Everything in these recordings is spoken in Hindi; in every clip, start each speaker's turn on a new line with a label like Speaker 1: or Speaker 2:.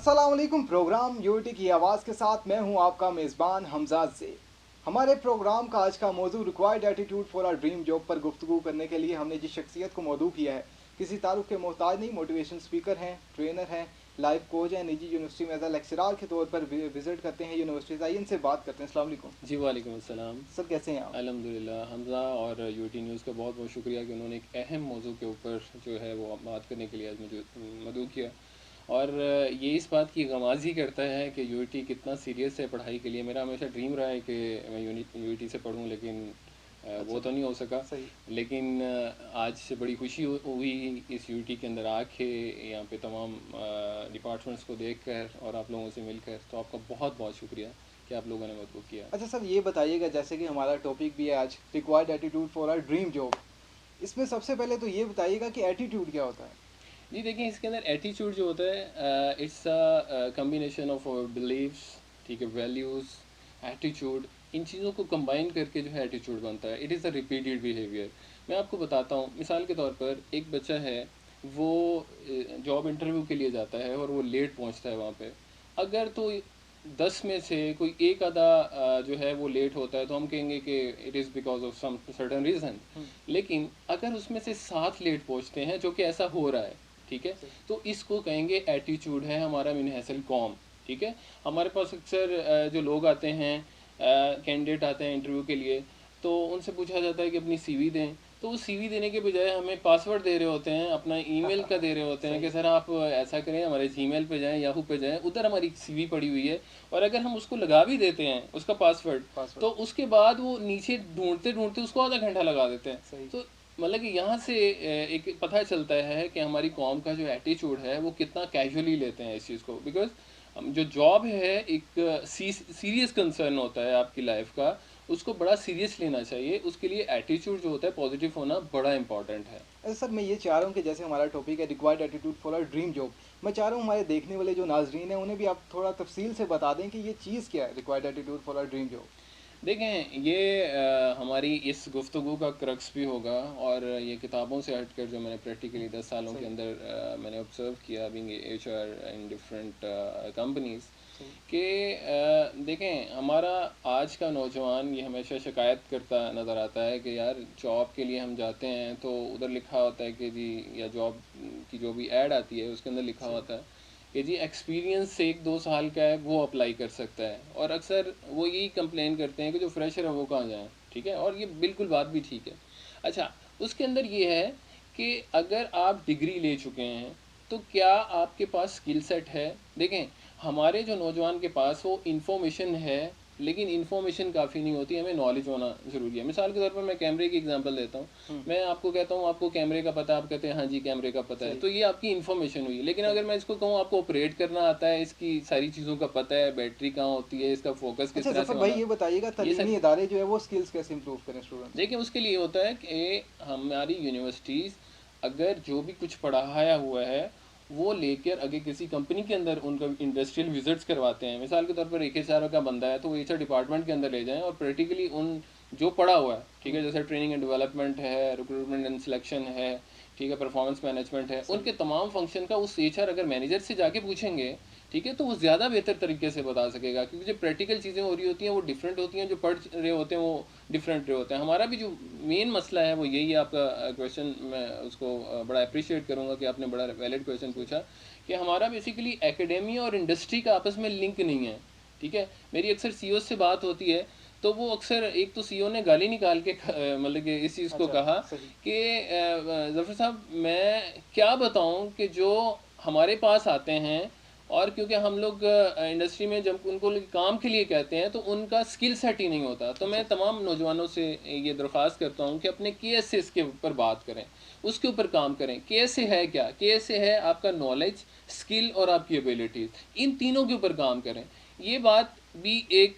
Speaker 1: अस्सलाम वालेकुम। प्रोग्राम यूटी की आवाज़ के साथ मैं हूं आपका मेज़बान हमजाद से। हमारे प्रोग्राम का आज का मौजू required attitude for our dream job पर गुफ्तगू करने के लिए हमने जिस शख्सियत को मौजू किया है, किसी तारुफ के मोहताज नहीं, मोटिवेशन स्पीकर हैं, ट्रेनर हैं, लाइफ कोच हैं, निजी यूनिवर्सिटी में एज अ लेक्चरार के तौर पर विजिट करते हैं यूनिवर्सिटीज़। आइए इनसे बात करते हैं। अस्सलाम वालेकुम
Speaker 2: जी वालेकुम अस्सलाम।
Speaker 1: सर, कैसे हैं आप?
Speaker 2: अल्हम्दुलिल्लाह। हमज़ा और यूटी न्यूज़ का बहुत बहुत शुक्रिया कि उन्होंने एक अहम मौजू के ऊपर जो है वो बात करने के लिए आज मुझे मदऊ किया। और ये इस बात की गमाज़ी करता है कि यूटी कितना सीरियस है पढ़ाई के लिए। मेरा हमेशा ड्रीम रहा है कि मैं यूटी से पढ़ूँ, लेकिन वो
Speaker 1: अच्छा,
Speaker 2: तो नहीं हो सका।
Speaker 1: सही।
Speaker 2: लेकिन आज से बड़ी खुशी हुई इस यूटी के अंदर आके, यहाँ पे तमाम डिपार्टमेंट्स को देखकर और आप लोगों से मिलकर। तो आपका बहुत बहुत शुक्रिया कि आप लोगों ने मदऊ किया।
Speaker 1: अच्छा सर, ये बताइएगा, जैसे कि हमारा टॉपिक भी है आज required attitude for our dream job, इसमें सबसे पहले तो ये बताइएगा कि एटीट्यूड क्या होता है?
Speaker 2: जी देखिए, इसके अंदर एटीट्यूड जो होता है, it's a combination of our beliefs, ठीक है, वैल्यूज़, एटीट्यूड, इन चीज़ों को कंबाइन करके जो है एटीट्यूड बनता है। It is a repeated behaviour. मैं आपको बताता हूँ, मिसाल के तौर पर एक बच्चा है, वो जॉब इंटरव्यू के लिए जाता है और वो लेट पहुँचता है वहाँ पे। अगर तो 10 में से कोई एक आधा जो है वो लेट होता है, तो हम कहेंगे कि it is because of some certain reason. लेकिन अगर उसमें से 7 लेट पहुँचते हैं, जो कि ऐसा हो रहा है, ठीक है,
Speaker 1: सही।
Speaker 2: तो इसको कहेंगे एटीट्यूड है हमारा मिनहसल कौम। ठीक है, हमारे पास अक्सर जो लोग आते हैं, कैंडिडेट आते हैं इंटरव्यू के लिए, तो उनसे पूछा जाता है कि अपनी सीवी दें। तो वो सीवी देने के बजाय हमें पासवर्ड दे रहे होते हैं, अपना ईमेल का दे रहे होते हैं कि
Speaker 1: सही।
Speaker 2: सर आप ऐसा करें, हमारे जीमेल पे जाएं, याहू पे जाएं, उधर हमारी सीवी पड़ी हुई है। और अगर हम उसको लगा भी देते हैं उसका पासवर्ड,
Speaker 1: पासवर्ड।
Speaker 2: तो उसके बाद वो नीचे ढूंढते ढूंढते उसको आधा घंटा लगा देते हैं।
Speaker 1: सही।
Speaker 2: तो मतलब कि यहाँ से एक पता चलता है कि हमारी कौम का जो एटीट्यूड है वो कितना कैजुअली लेते हैं इस चीज़ को। बिकॉज जो जॉब है एक सीरियस कंसर्न होता है आपकी लाइफ का, उसको बड़ा सीरियस लेना चाहिए। उसके लिए एटीट्यूड जो होता है पॉजिटिव होना बड़ा इंपॉर्टेंट है।
Speaker 1: अच्छा सर, मैं ये चाह रहा हूँ कि जैसे हमारा टॉपिक है required attitude for our dream job, मैं चाह रहा हूँ हमारे देखने वाले जो नाजरीन हैं उन्हें भी आप थोड़ा तफसील से बता दें कि ये चीज़ क्या है required attitude for our dream job.
Speaker 2: देखें, ये हमारी इस गुफ्तगू का क्रक्स भी होगा, और ये किताबों से हटकर जो मैंने प्रैक्टिकली 10 सालों के
Speaker 1: सही।
Speaker 2: अंदर मैंने ऑब्ज़र्व किया being HR in different companies,
Speaker 1: सही।
Speaker 2: कि देखें, हमारा आज का नौजवान ये हमेशा शिकायत करता नज़र आता है कि यार जॉब के लिए हम जाते हैं तो उधर लिखा होता है कि जी, या जॉब की जो भी ऐड आती है उसके अंदर लिखा
Speaker 1: सही।
Speaker 2: होता है कि जी एक्सपीरियंस 1-2 साल का है वो अप्लाई कर सकता है। और अक्सर वो यही कंप्लेन करते हैं कि जो फ्रेशर है वो कहाँ जाएँ। ठीक है, और ये बिल्कुल बात भी ठीक है। अच्छा, उसके अंदर ये है कि अगर आप डिग्री ले चुके हैं, तो क्या आपके पास स्किल सेट है? देखें, हमारे जो नौजवान के पास वो इन्फॉर्मेशन है, लेकिन इन्फॉर्मेशन काफ़ी नहीं होती, हमें नॉलेज होना ज़रूरी है। मिसाल के तौर पर मैं कैमरे की एग्जांपल देता हूँ।
Speaker 1: हम्म।
Speaker 2: मैं आपको कहता हूँ आपको कैमरे का पता है, आप कहते हैं हाँ जी कैमरे का पता है,
Speaker 1: सही।
Speaker 2: तो ये आपकी इन्फॉर्मेशन हुई। लेकिन
Speaker 1: सही।
Speaker 2: अगर मैं इसको कहूँ आपको ऑपरेट करना आता है, इसकी सारी चीज़ों का पता है, बैटरी कहाँ होती है, इसका फोकस किस
Speaker 1: अच्छा
Speaker 2: तरह से
Speaker 1: जफर भाई,
Speaker 2: होना,
Speaker 1: ये बताइएगा
Speaker 2: ये
Speaker 1: तालीमी
Speaker 2: सारी।
Speaker 1: इदारे जो है वो स्किल्स कैसे इंप्रूव करें स्टूडेंट्स की?
Speaker 2: देखिए, उसके लिए होता है कि हमारी यूनिवर्सिटीज़ अगर जो भी कुछ पढ़ाया हुआ है वो लेकर अगर किसी कंपनी के अंदर उनका इंडस्ट्रियल विजिट्स करवाते हैं। मिसाल के तौर पर एक एचआर का बंदा है, तो वो एचआर डिपार्टमेंट के अंदर ले जाएं और प्रैक्टिकली उन जो पढ़ा हुआ है, ठीक है,
Speaker 1: हम्म।
Speaker 2: जैसे ट्रेनिंग एंड डेवलपमेंट है, रिक्रूटमेंट एंड सिलेक्शन है, ठीक है, परफॉर्मेंस मैनेजमेंट है,
Speaker 1: सही।
Speaker 2: उनके तमाम फंक्शन का उस एचआर अगर मैनेजर से जाके पूछेंगे, ठीक है, तो वो ज़्यादा बेहतर तरीके से बता सकेगा। क्योंकि जो प्रैक्टिकल चीज़ें हो रही होती हैं वो डिफरेंट होती हैं, जो पढ़ रहे होते हैं वो डिफरेंट रहे होते हैं। हमारा भी जो मेन मसला है वो यही है। आपका क्वेश्चन मैं उसको बड़ा अप्रिशिएट करूँगा कि आपने बड़ा वैलिड क्वेश्चन
Speaker 1: सही।
Speaker 2: पूछा, कि हमारा बेसिकली एकेडेमिया और इंडस्ट्री का आपस में लिंक नहीं है। ठीक है, मेरी अक्सर सीईओ से बात होती है, तो वो अक्सर, एक तो सीईओ ने गाली निकाल के मतलब कि इस चीज़ को
Speaker 1: अच्छा।
Speaker 2: कहा
Speaker 1: सही।
Speaker 2: कि ज़फ़र साहब, मैं क्या बताऊं कि जो हमारे पास आते हैं, और क्योंकि हम लोग इंडस्ट्री में जब उनको काम के लिए कहते हैं तो उनका स्किल सेट ही नहीं होता। तो
Speaker 1: अच्छा।
Speaker 2: मैं तमाम नौजवानों से ये दरख्वास्त करता हूँ कि अपने केएसएस के ऊपर बात करें, उसके ऊपर काम करें। केएसए है क्या? केएसए है आपका नॉलेज, स्किल और आपकी एबिलिटीज़, इन तीनों के ऊपर काम करें। ये बात भी एक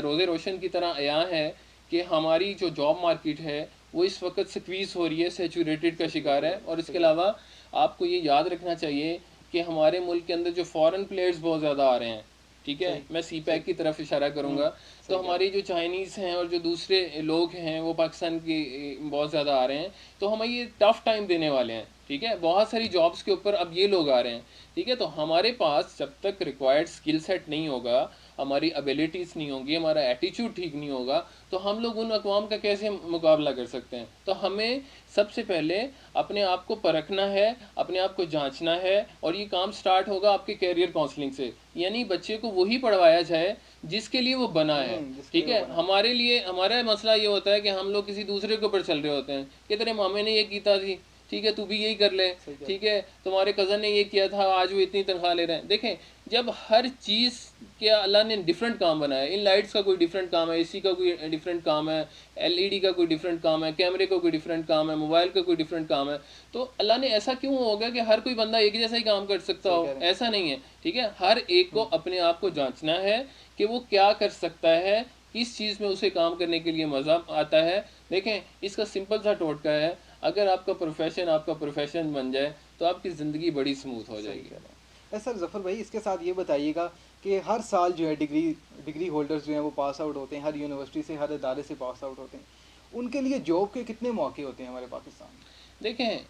Speaker 2: रोज़े रोशन की तरह आया है कि हमारी जो जॉब मार्केट है वो इस वक्त स्क्वीज़ हो रही है, सैचुरेटेड का शिकार है। और इसके
Speaker 1: सही।
Speaker 2: अलावा आपको ये याद रखना चाहिए कि हमारे मुल्क के अंदर जो फॉरेन प्लेयर्स बहुत ज़्यादा आ रहे हैं, ठीक है,
Speaker 1: सही।
Speaker 2: मैं सी
Speaker 1: सही।
Speaker 2: पैक की तरफ इशारा करूँगा, तो
Speaker 1: सही कह रहे
Speaker 2: हमारी जो चाइनीज़ हैं और जो दूसरे लोग हैं वो पाकिस्तान की बहुत ज़्यादा आ रहे हैं, तो हमें ये टफ़ टाइम देने वाले हैं। ठीक है, बहुत सारी जॉब्स के ऊपर अब ये लोग आ रहे हैं, ठीक है। तो हमारे पास जब तक रिक्वायर्ड स्किल सेट नहीं होगा, हमारी एबिलिटीज़ नहीं होंगी, हमारा एटीट्यूड ठीक नहीं होगा, तो हम लोग उन अक़वाम का कैसे मुकाबला कर सकते हैं। तो हमें सबसे पहले अपने आप को परखना है, अपने आप को जांचना है, और ये काम स्टार्ट होगा आपके कैरियर काउंसलिंग से। यानी बच्चे को वही पढ़वाया जाए जिसके लिए वो बना है,
Speaker 1: जिसके
Speaker 2: ठीक
Speaker 1: लिए वो
Speaker 2: है।
Speaker 1: बना।
Speaker 2: हमारे लिए हमारा मसला ये होता है कि हम लोग किसी दूसरे के ऊपर चल रहे होते हैं कि तेरे मामे ने ये कीता थी, ठीक है, तू भी यही कर ले,
Speaker 1: सही कह
Speaker 2: ठीक है, तुम्हारे कज़न ने ये किया था, आज वो इतनी तनख्वाह ले रहे हैं। देखें, जब हर चीज़ के अल्लाह ने डिफरेंट काम बनाया, इन लाइट्स का कोई डिफरेंट काम है, एसी का कोई डिफरेंट काम है, एलईडी का कोई डिफरेंट काम है, कैमरे का कोई डिफरेंट काम है, मोबाइल का कोई डिफरेंट काम है। तो अल्लाह ने ऐसा क्यों हो गया कि हर कोई बंदा एक जैसा ही काम कर सकता
Speaker 1: सही
Speaker 2: हो?
Speaker 1: कह रहे हैं।
Speaker 2: ऐसा नहीं है, ठीक है। हर एक को अपने आप को जांचना है कि वो क्या कर सकता है, किस चीज़ में उसे काम करने के लिए मज़ा आता है। देखें, इसका सिंपल सा टोटका है, अगर आपका प्रोफेशन बन जाए तो आपकी ज़िंदगी बड़ी स्मूथ हो
Speaker 1: सही
Speaker 2: जाएगी।
Speaker 1: कह रहे हैं। सर ज़फ़र भाई, इसके साथ ये बताइएगा कि हर साल जो है डिग्री होल्डर्स जो हैं वो पास आउट होते हैं, हर यूनिवर्सिटी से, हर इदारे से पास आउट होते हैं। उनके लिए जॉब के कितने मौके होते हैं हमारे पाकिस्तान में?
Speaker 2: देखें,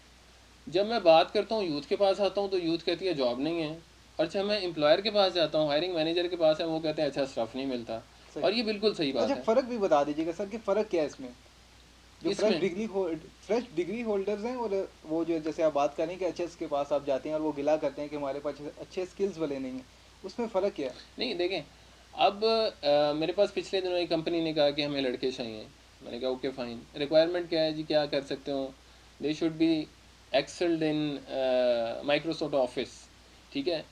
Speaker 2: जब मैं बात करता हूँ यूथ के पास आता हूँ तो यूथ कहती है जॉब नहीं है, और जब मैं एम्प्लॉयर के पास जाता हूँ, हायरिंग मैनेजर के पास है, वो कहते हैं अच्छा स्टाफ नहीं मिलता।
Speaker 1: सही।
Speaker 2: और ये बिल्कुल सही बात
Speaker 1: अच्छा,
Speaker 2: है।
Speaker 1: फ़र्क भी बता दीजिएगा सर कि फ़र्क क्या है इसमें, जो
Speaker 2: इसमें
Speaker 1: फ्रेश डिग्री होल्डर्स हैं और वो जो जैसे आप बात करें कि एचएस के पास आप जाते हैं और वो गिला करते हैं कि हमारे पास अच्छे स्किल्स वाले नहीं हैं, उसमें फ़र्क क्या है?
Speaker 2: नहीं, देखें, अब मेरे पास पिछले दिनों एक कंपनी ने कहा कि हमें लड़के चाहिए। मैंने कहा ओके फाइन, रिक्वायरमेंट क्या है जी, क्या कर सकते हो? They should be excelled in Microsoft office, ठीक है।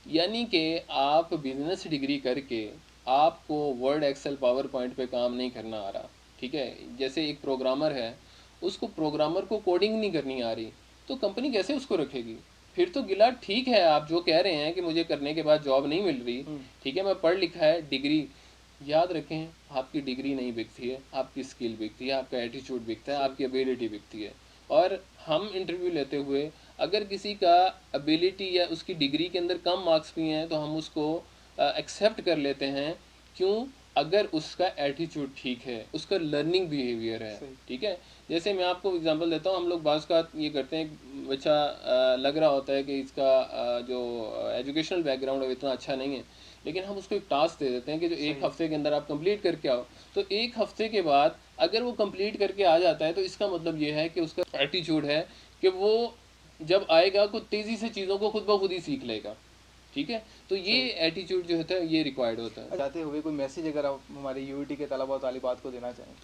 Speaker 2: यानी कि आप बिजनेस डिग्री करके आपको वर्ड, एक्सेल, पावर पॉइंट पे काम नहीं करना आ रहा, ठीक है। जैसे एक प्रोग्रामर है, उसको प्रोग्रामर को कोडिंग नहीं करनी आ रही, तो कंपनी कैसे उसको रखेगी? फिर तो गिला ठीक है, आप जो कह रहे हैं कि मुझे करने के बाद जॉब नहीं मिल रही, ठीक है, मैं पढ़ लिखा है, डिग्री, याद रखें, आपकी डिग्री नहीं बिकती है, आपकी स्किल बिकती है, आपका एटीट्यूड बिकता है, आपकी एबिलिटी बिकती है। और हम इंटरव्यू लेते हुए अगर किसी का एबिलिटी या उसकी डिग्री के अंदर कम मार्क्स भी हैं तो हम उसको एक्सेप्ट कर लेते हैं। क्यों? अगर उसका एटीट्यूड ठीक है, उसका लर्निंग बिहेवियर है, ठीक है। जैसे मैं आपको एग्जांपल देता हूँ, हम लोग बाज़ का ये करते हैं, बच्चा लग रहा होता है कि इसका जो एजुकेशनल बैकग्राउंड है वो इतना अच्छा नहीं है, लेकिन हम उसको एक टास्क दे देते हैं कि जो एक हफ्ते के अंदर आप कंप्लीट करके आओ। तो एक हफ्ते के बाद अगर वो कंप्लीट करके आ जाता है तो इसका मतलब ये है कि उसका एटीट्यूड है कि वो जब आएगा कुछ तेज़ी से चीज़ों को खुद ब खुद ही सीख लेगा, ठीक है। तो ये एटीट्यूड जो होता है ये रिक्वायर्ड होता है।
Speaker 1: जाते हुए कोई मैसेज अगर आप हमारे यूईटी के तलबा और तालिबात को देना चाहें?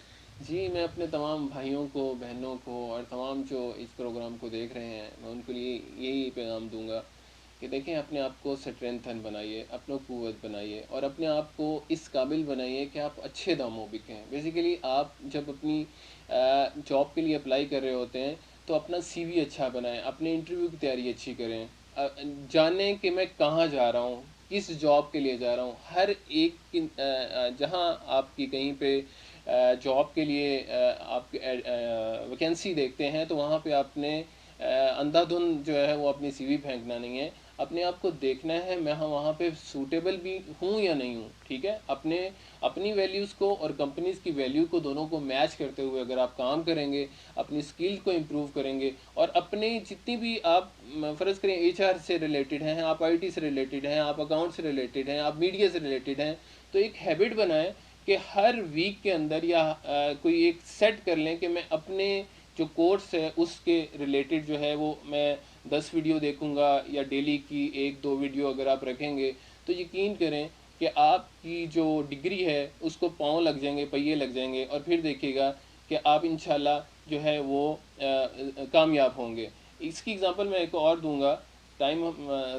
Speaker 2: जी, मैं अपने तमाम भाइयों को, बहनों को और तमाम जो इस प्रोग्राम को देख रहे हैं, मैं उनके लिए यही पैगाम दूंगा कि देखें, अपने आप को स्ट्रेंथन बनाइए, अपना क़ुव्वत बनाइए, और अपने आप को इस काबिल बनाइए कि आप अच्छे दामों बिकें। बेसिकली आप जब अपनी जॉब के लिए अप्लाई कर रहे होते हैं तो अपना सीवी अच्छा बनाएं, अपने इंटरव्यू की तैयारी अच्छी करें, जानें कि मैं कहाँ जा रहा हूँ, किस जॉब के लिए जा रहा हूँ। हर एक जहाँ आपकी कहीं पे जॉब के लिए आप वैकेंसी देखते हैं तो वहाँ पे आपने अंधाधुंध जो है वो अपनी सीवी फेंकना नहीं है, अपने आप को देखना है मैं वहाँ पे सूटेबल भी हूँ या नहीं हूँ, ठीक है। अपनी वैल्यूज़ को और कंपनीज़ की वैल्यू को दोनों को मैच करते हुए अगर आप काम करेंगे, अपनी स्किल को इम्प्रूव करेंगे, और अपने जितनी भी आप फ़र्ज़ करें एचआर से रिलेटेड हैं, आप आईटी से रिलेटेड हैं, आप अकाउंट से रिलेटेड हैं, आप मीडिया से रिलेटेड हैं, तो एक हैबिट बनाएं कि हर वीक के अंदर या कोई एक सेट कर लें कि मैं अपने जो कोर्स है उसके रिलेटेड जो है वो मैं 10 वीडियो देखूंगा, या डेली की 1-2 वीडियो अगर आप रखेंगे तो यकीन करें कि आपकी जो डिग्री है उसको पाँव लग जाएंगे, पहिए लग जाएंगे, और फिर देखिएगा कि आप इंशाल्लाह जो है वो कामयाब होंगे। इसकी एग्ज़ाम्पल मैं एक और दूंगा, टाइम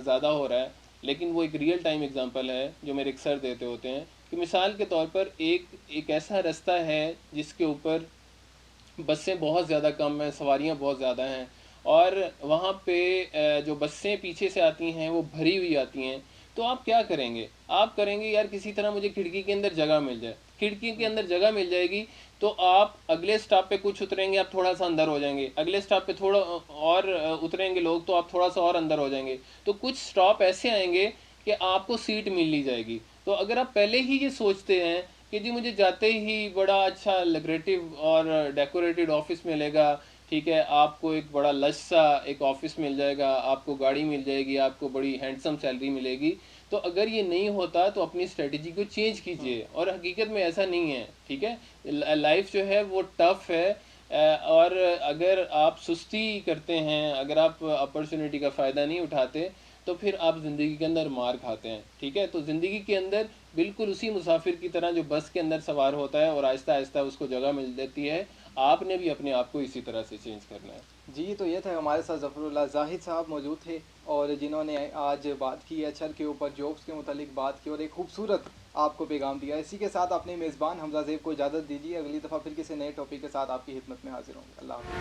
Speaker 2: ज़्यादा हो रहा है, लेकिन वो एक रियल टाइम एग्ज़ाम्पल है जो मेरे एक सर देते होते हैं कि मिसाल के तौर पर एक ऐसा रास्ता है जिसके ऊपर बसें बहुत ज़्यादा कम हैं, सवारियां बहुत ज़्यादा हैं, और वहाँ पे जो बसें पीछे से आती हैं वो भरी हुई आती हैं। तो आप क्या करेंगे? आप करेंगे यार किसी तरह मुझे खिड़की के अंदर जगह मिल जाए। खिड़की के अंदर जगह मिल जाएगी तो आप अगले स्टॉप पे कुछ उतरेंगे, आप थोड़ा सा अंदर हो जाएंगे, अगले स्टॉप पे थोड़ा और उतरेंगे लोग तो आप थोड़ा सा और अंदर हो जाएंगे। तो कुछ स्टॉप ऐसे आएंगे कि आपको सीट मिल ली जाएगी। तो अगर आप पहले ही ये सोचते हैं कि जी मुझे जाते ही बड़ा अच्छा लग्रेटिव और डेकोरेटेड ऑफिस मिलेगा, ठीक है, आपको एक बड़ा लश सा एक ऑफिस मिल जाएगा, आपको गाड़ी मिल जाएगी, आपको बड़ी हैंडसम सैलरी मिलेगी। तो अगर ये नहीं होता तो अपनी स्ट्रेटजी को चेंज कीजिए, और हकीकत में ऐसा नहीं है, ठीक है। लाइफ जो है वो टफ है, और अगर आप सुस्ती करते हैं, अगर आप अपॉर्चुनिटी का फ़ायदा नहीं उठाते, तो फिर आप ज़िंदगी के अंदर मार खाते हैं, ठीक है। तो ज़िंदगी के अंदर बिल्कुल उसी मुसाफिर की तरह जो बस के अंदर सवार होता है और आहिस्ता आहिस्ता उसको जगह मिल जाती है, आपने भी अपने आप को इसी तरह से चेंज करना है।
Speaker 1: जी, तो ये थे हमारे साथ ज़फ़रुल्लाह ज़ाहिद साहब मौजूद थे, और जिन्होंने आज बात की एचआर के ऊपर, जॉब्स के मुतालिक बात की और एक खूबसूरत आपको पैगाम दिया। इसी के साथ अपने मेज़बान हमज़ा ज़ेब को इजाज़त दीजिए। अगली दफ़ा फिर किसी नए टॉपिक के साथ आपकी खिदमत में हाज़िर होंगे। अल्लाह हाफ़िज़।